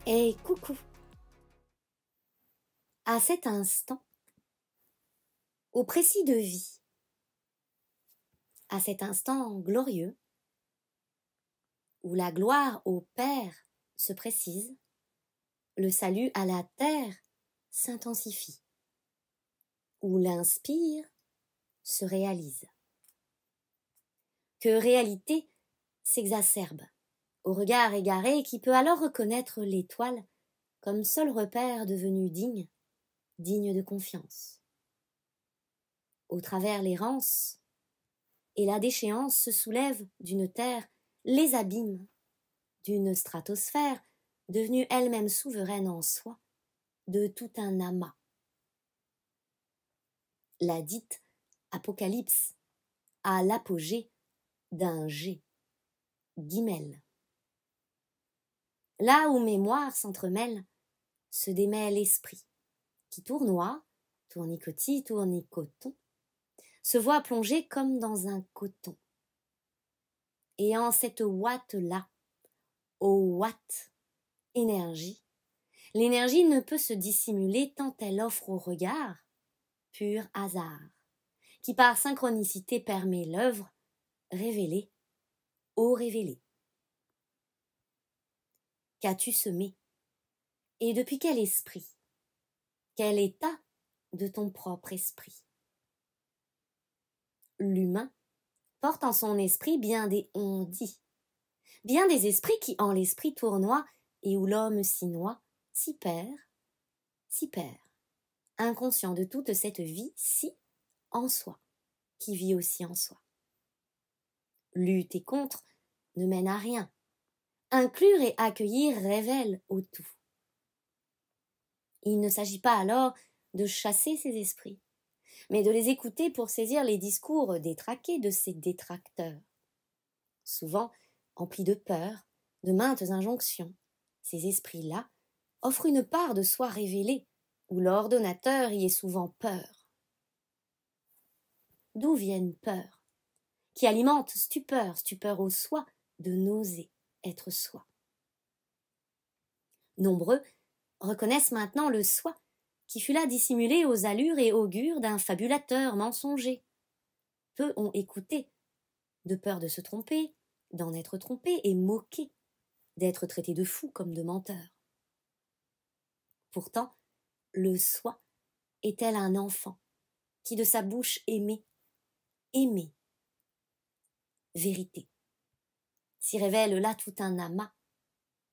Et coucou! À cet instant, au précis de vie, à cet instant glorieux, où la gloire au Père se précise, le salut à la terre s'intensifie, où l'inspire se réalise. Que réalité s'exacerbe au regard égaré qui peut alors reconnaître l'étoile comme seul repère devenu digne de confiance. Au travers l'errance et la déchéance se soulèvent d'une terre les abîmes, d'une stratosphère devenue elle-même souveraine en soi, de tout un amas. La dite apocalypse à l'apogée d'un G, guimel. Là où mémoire s'entremêle, se démêle l'esprit, qui tournoie, tournicotis, tournicoton, se voit plongé comme dans un coton. Et en cette ouate-là, ô ouate, énergie, l'énergie ne peut se dissimuler tant elle offre au regard, pur hasard, qui par synchronicité permet l'œuvre révélée au révélé. Qu'as-tu semé? Et depuis quel esprit? Quel état de ton propre esprit? L'humain porte en son esprit bien des on-dit, bien des esprits qui en l'esprit tournoient et où l'homme s'y noie, s'y perd, inconscient de toute cette vie si en soi, qui vit aussi en soi. Lutter contre ne mène à rien. Inclure et accueillir révèle au tout. Il ne s'agit pas alors de chasser ces esprits, mais de les écouter pour saisir les discours détraqués de ces détracteurs. Souvent emplis de peur, de maintes injonctions, ces esprits-là offrent une part de soi révélée, où l'ordonnateur y est souvent peur. D'où viennent peurs, qui alimentent stupeur au soi de n'oser être soi. Nombreux reconnaissent maintenant le soi qui fut là dissimulé aux allures et augures d'un fabulateur mensonger. Peu ont écouté, de peur de se tromper, d'en être trompés et moqués, d'être traités de fous comme de menteurs. Pourtant, le soi est tel un enfant qui de sa bouche aimait, vérité. S'y révèle là tout un amas,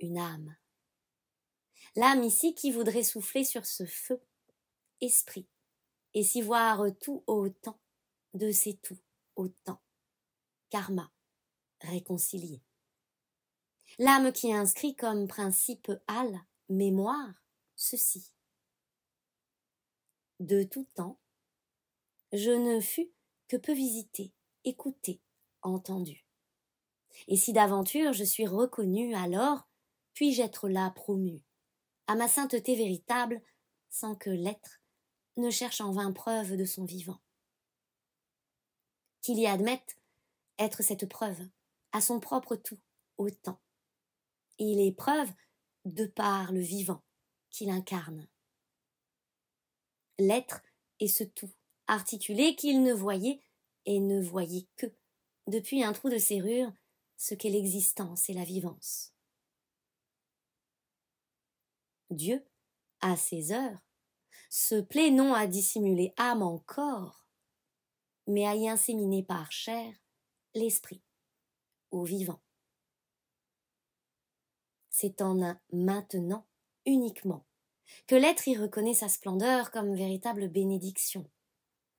une âme. L'âme ici qui voudrait souffler sur ce feu, esprit, et s'y voir tout autant, de ses tout autant, karma, réconcilié. L'âme qui inscrit comme principe al, mémoire, ceci. De tout temps, je ne fus que peu visité, écouté, entendu. Et si d'aventure je suis reconnu, alors puis-je être là promu, à ma sainteté véritable, sans que l'être ne cherche en vain preuve de son vivant. Qu'il y admette être cette preuve, à son propre tout, autant. Et les preuves de par le vivant qu'il incarne. L'être est ce tout, articulé qu'il ne voyait et ne voyait que, depuis un trou de serrure, ce qu'est l'existence et la vivance. Dieu, à ses heures, se plaît non à dissimuler âme en corps, mais à y inséminer par chair l'esprit, au vivant. C'est en un maintenant uniquement que l'être y reconnaît sa splendeur comme véritable bénédiction,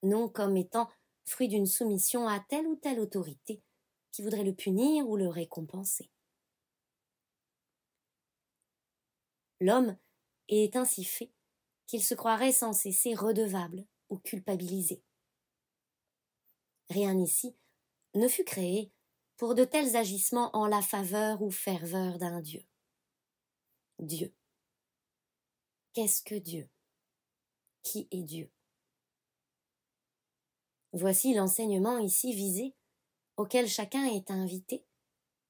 non comme étant fruit d'une soumission à telle ou telle autorité qui voudrait le punir ou le récompenser. L'homme est ainsi fait qu'il se croirait sans cesser redevable ou culpabilisé. Rien ici ne fut créé pour de tels agissements en la faveur ou ferveur d'un Dieu. Dieu. Qu'est-ce que Dieu? Qui est Dieu? Voici l'enseignement ici visé, auquel chacun est invité,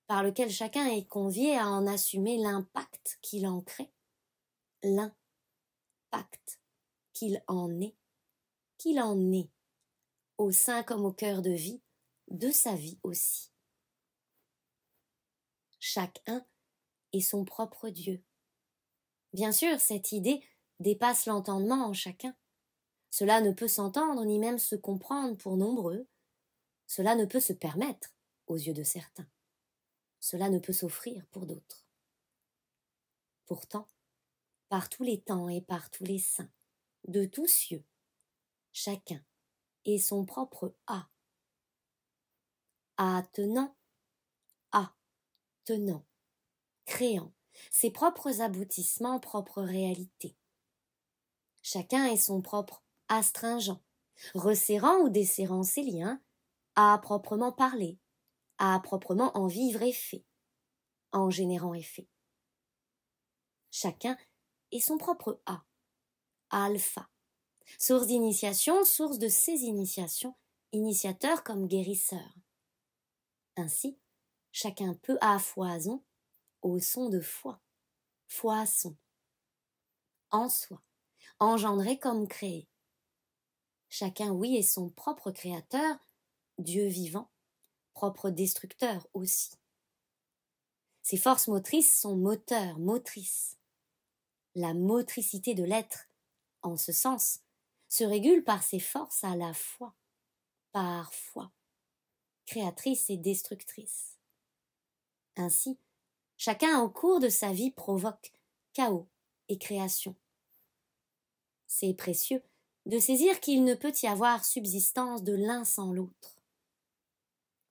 par lequel chacun est convié à en assumer l'impact qu'il en crée, l'impact qu'il en est, au sein comme au cœur de vie, de sa vie aussi. Chacun est son propre Dieu. Bien sûr, cette idée dépasse l'entendement en chacun. Cela ne peut s'entendre ni même se comprendre pour nombreux. Cela ne peut se permettre aux yeux de certains. Cela ne peut s'offrir pour d'autres. Pourtant, par tous les temps et par tous les saints, de tous cieux, chacun est son propre A. A tenant, créant, ses propres aboutissements, propres réalités. Chacun est son propre astringent, resserrant ou desserrant ses liens, à proprement parler, à proprement en vivre effet, en générant effet. Chacun est son propre A, alpha, source d'initiation, source de ses initiations, initiateur comme guérisseur. Ainsi, chacun peut à foison, au son de foi, foisson, en soi, engendré comme créé. Chacun, oui, est son propre créateur, Dieu vivant, propre destructeur aussi. Ses forces motrices sont moteurs, motrices. La motricité de l'être, en ce sens, se régule par ses forces à la fois, par foi, créatrice et destructrice. Ainsi, chacun au cours de sa vie provoque chaos et création. C'est précieux de saisir qu'il ne peut y avoir subsistance de l'un sans l'autre.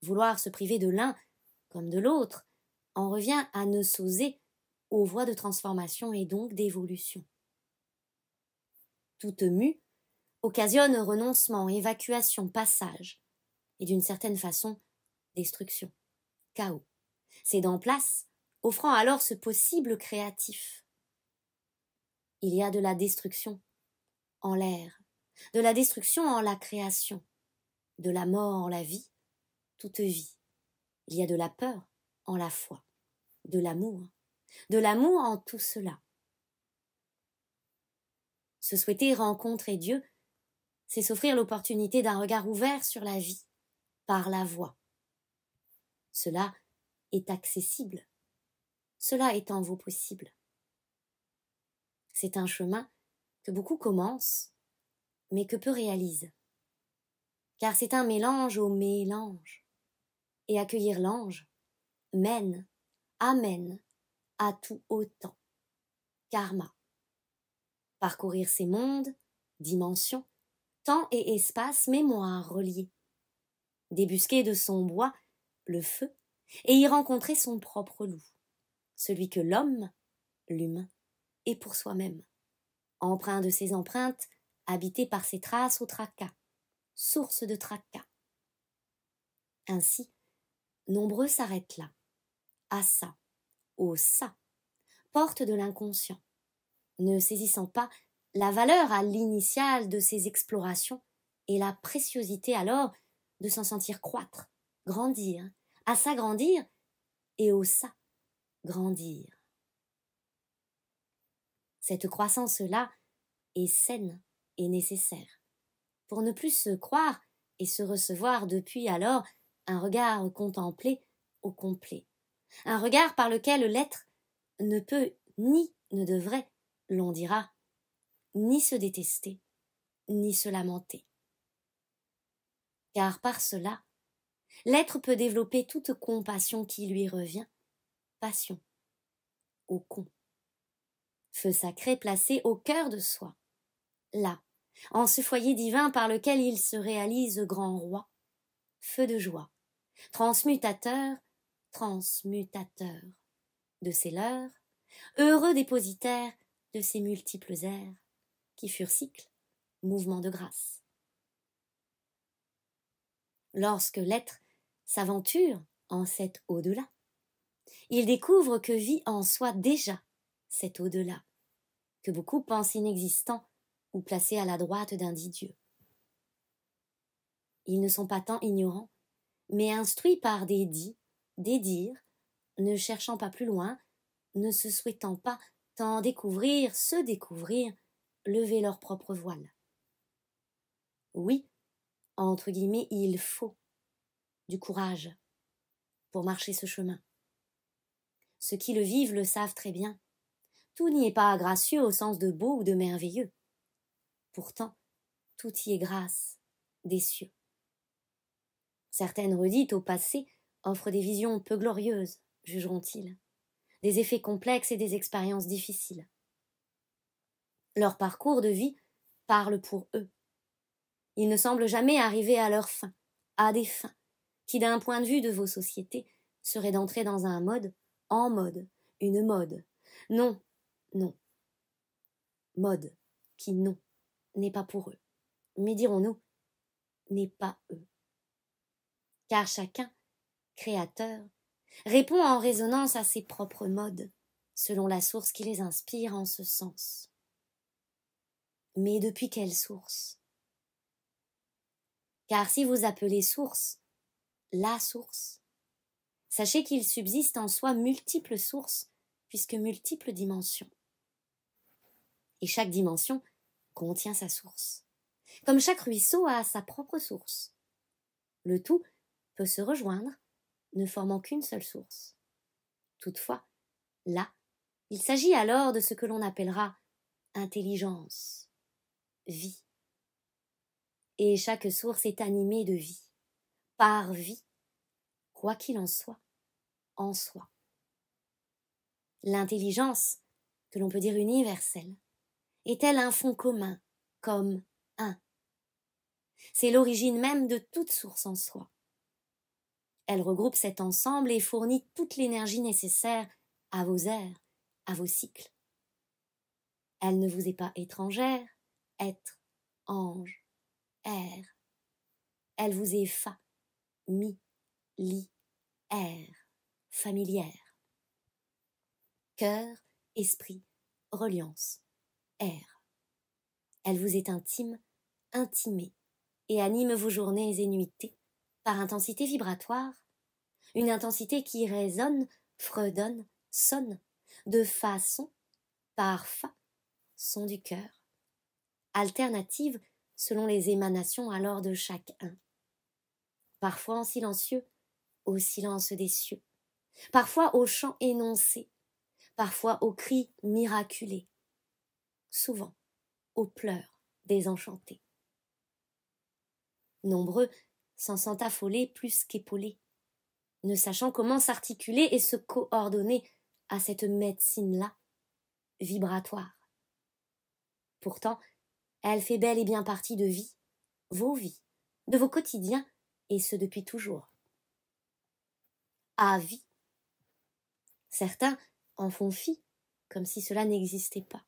Vouloir se priver de l'un comme de l'autre en revient à ne s'oser aux voies de transformation et donc d'évolution. Toute mue occasionne renoncement, évacuation, passage, et d'une certaine façon, destruction, chaos, cédant place, offrant alors ce possible créatif. Il y a de la destruction en l'air, de la destruction en la création, de la mort en la vie, toute vie. Il y a de la peur en la foi, de l'amour en tout cela. Se souhaiter rencontrer Dieu, c'est s'offrir l'opportunité d'un regard ouvert sur la vie, par la voix. Cela est accessible, cela est en vos possibles. C'est un chemin que beaucoup commencent, mais que peu réalisent. Car c'est un mélange au mélange. Et accueillir l'ange amène à tout autant. Karma. Parcourir ces mondes, dimensions, temps et espace, mémoire reliés. Débusquer de son bois le feu et y rencontrer son propre loup, celui que l'homme, l'humain, est pour soi-même. Empreint de ses empreintes, habité par ses traces au tracas, source de tracas. Ainsi, nombreux s'arrêtent là, à ça, au ça, porte de l'inconscient, ne saisissant pas la valeur à l'initiale de ces explorations et la préciosité alors de s'en sentir croître, grandir, à s'agrandir et au ça, grandir. Cette croissance-là est saine et nécessaire, pour ne plus se croire et se recevoir depuis alors un regard contemplé au complet, un regard par lequel l'être ne peut ni ne devrait, l'on dira, ni se détester, ni se lamenter. Car par cela, l'être peut développer toute compassion qui lui revient, passion, au con. Feu sacré placé au cœur de soi, là, en ce foyer divin par lequel il se réalise grand roi, feu de joie, transmutateur de ses leurs, heureux dépositaire de ses multiples airs, qui furent cycles, mouvements de grâce. Lorsque l'être s'aventure en cet au-delà, il découvre que vit en soi déjà cet au-delà, que beaucoup pensent inexistant ou placé à la droite d'un dit Dieu. Ils ne sont pas tant ignorants, mais instruits par des dits, des dires, ne cherchant pas plus loin, ne se souhaitant pas tant découvrir, se découvrir, lever leur propre voile. Oui, entre guillemets, il faut du courage pour marcher ce chemin. Ceux qui le vivent le savent très bien. Tout n'y est pas gracieux au sens de beau ou de merveilleux. Pourtant, tout y est grâce des cieux. Certaines redites au passé offrent des visions peu glorieuses, jugeront-ils, des effets complexes et des expériences difficiles. Leur parcours de vie parle pour eux. Ils ne semblent jamais arriver à leur fin, à des fins, qui d'un point de vue de vos sociétés seraient d'entrer dans un mode, en mode, une mode. Non, non. Mode, qui non, n'est pas pour eux. Mais dirons-nous, n'est pas eux. Car chacun, créateur, répond en résonance à ses propres modes, selon la source qui les inspire en ce sens. Mais depuis quelle source? Car si vous appelez source, la source, sachez qu'il subsiste en soi multiples sources, puisque multiples dimensions. Et chaque dimension contient sa source, comme chaque ruisseau a sa propre source. Le tout peut se rejoindre, ne formant qu'une seule source. Toutefois, là, il s'agit alors de ce que l'on appellera intelligence, vie. Et chaque source est animée de vie, par vie, quoi qu'il en soit, en soi. L'intelligence, que l'on peut dire universelle, est-elle un fond commun, comme un? C'est l'origine même de toute source en soi. Elle regroupe cet ensemble et fournit toute l'énergie nécessaire à vos airs, à vos cycles. Elle ne vous est pas étrangère, être, ange, air. Elle vous est fa, mi, li, air, familière. Cœur, esprit, reliance, air. Elle vous est intime, intimée, et anime vos journées et nuitées par intensité vibratoire, une intensité qui résonne, fredonne, sonne, de façon, par fa, son du cœur, alternative selon les émanations alors de chacun, parfois en silencieux, au silence des cieux, parfois au chant énoncé, parfois au cri miraculé, souvent aux pleurs désenchantés. Nombreux s'en sentent affolés plus qu'épaulés, ne sachant comment s'articuler et se coordonner à cette médecine-là, vibratoire. Pourtant, elle fait bel et bien partie de vie, vos vies, de vos quotidiens, et ce depuis toujours. À vie. Certains en font fi, comme si cela n'existait pas,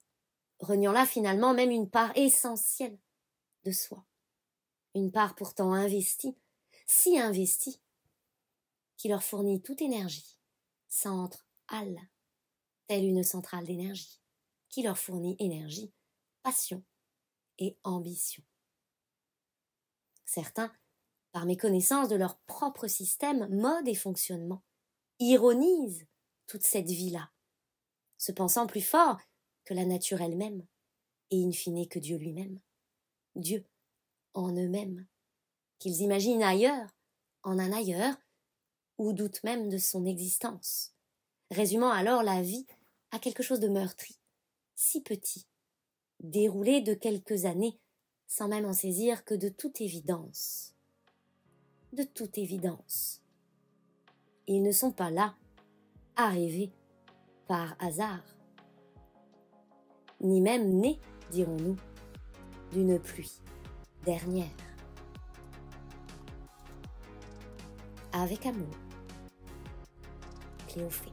reniant là finalement même une part essentielle de soi. Une part pourtant investie, si investie, qui leur fournit toute énergie, centre, halle, telle une centrale d'énergie, qui leur fournit énergie, passion et ambition. Certains, par méconnaissance de leur propre système, mode et fonctionnement, ironisent toute cette vie-là, se pensant plus fort que la nature elle-même, et in fine que Dieu lui-même. Dieu en eux-mêmes, qu'ils imaginent ailleurs, en un ailleurs, ou doutent même de son existence, résumant alors la vie à quelque chose de meurtri, si petit, déroulé de quelques années, sans même en saisir que de toute évidence. De toute évidence. Ils ne sont pas là, arrivés par hasard, ni même nés, dirons-nous, d'une pluie dernière. Avec amour, Cléophée.